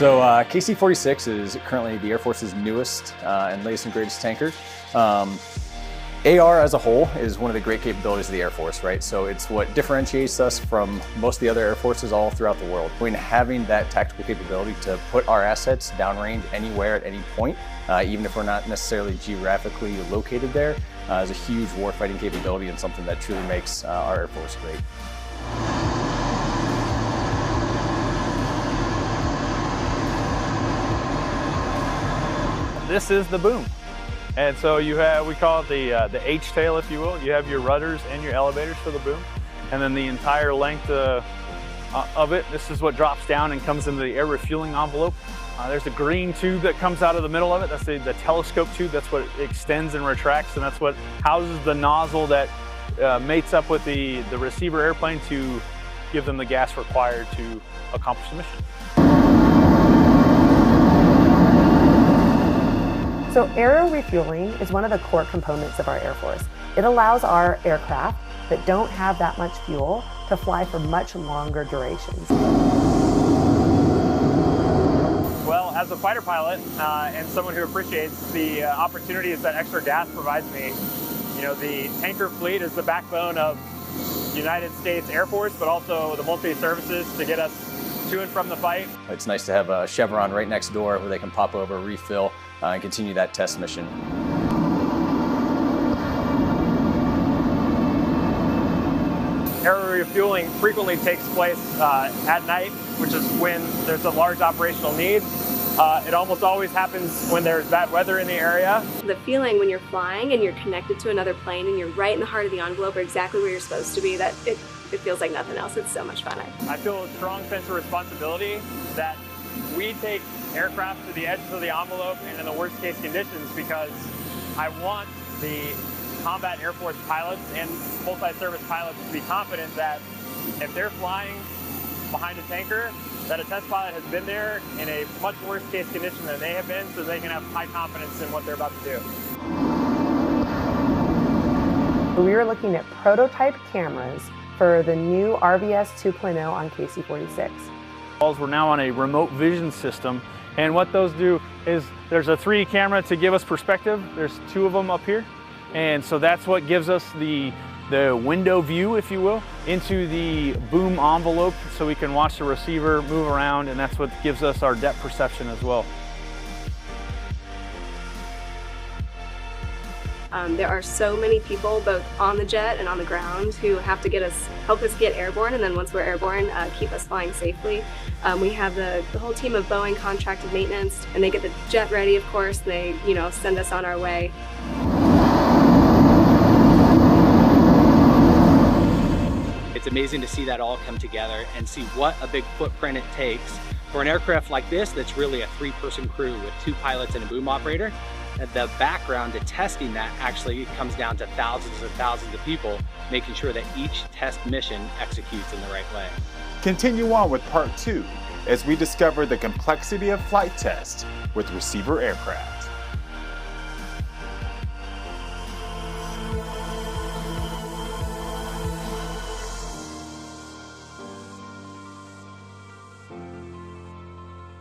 So KC-46 is currently the Air Force's newest and latest and greatest tanker. AR as a whole is one of the great capabilities of the Air Force, right? So it's what differentiates us from most of the other Air Forces all throughout the world. When having that tactical capability to put our assets downrange anywhere at any point, even if we're not necessarily geographically located there, is a huge warfighting capability and something that truly makes our Air Force great. This is the boom. And so you have, we call it the H-tail, if you will. You have your rudders and your elevators for the boom. And then the entire length of it, this is what drops down and comes into the air refueling envelope. There's a green tube that comes out of the middle of it. That's the telescope tube. That's what extends and retracts, and that's what houses the nozzle that mates up with the receiver airplane to give them the gas required to accomplish the mission. So aero refueling is one of the core components of our Air Force. It allows our aircraft that don't have that much fuel to fly for much longer durations. Well, as a fighter pilot and someone who appreciates the opportunities that extra gas provides me, you know, the tanker fleet is the backbone of the United States Air Force, but also the multi-services to get us to and from the fight. It's nice to have a Chevron right next door where they can pop over, refill, and continue that test mission. Aero refueling frequently takes place at night, which is when there's a large operational need. It almost always happens when there's bad weather in the area. The feeling when you're flying and you're connected to another plane and you're right in the heart of the envelope or exactly where you're supposed to be, that it feels like nothing else. It's so much fun. I feel a strong sense of responsibility that we take aircraft to the edges of the envelope and in the worst case conditions, because I want the combat Air Force pilots and multi-service pilots to be confident that if they're flying behind a tanker, that a test pilot has been there in a much worse case condition than they have been, so they can have high confidence in what they're about to do. We were looking at prototype cameras for the new RVS 2.0 on KC-46. We're now on a remote vision system, and what those do is there's a 3D camera to give us perspective. There's 2 of them up here, and so that's what gives us the window view, if you will, into the boom envelope, so we can watch the receiver move around, and that's what gives us our depth perception as well. There are so many people, both on the jet and on the ground, who have to help us get airborne, and then once we're airborne, keep us flying safely. We have the whole team of Boeing contracted maintenance, and they get the jet ready, of course. They, send us on our way. It's amazing to see that all come together and see what a big footprint it takes for an aircraft like this that's really a 3-person crew with 2 pilots and a boom operator. The background to testing that actually comes down to thousands and thousands of people, making sure that each test mission executes in the right way. Continue on with part 2 as we discover the complexity of flight tests with receiver aircraft.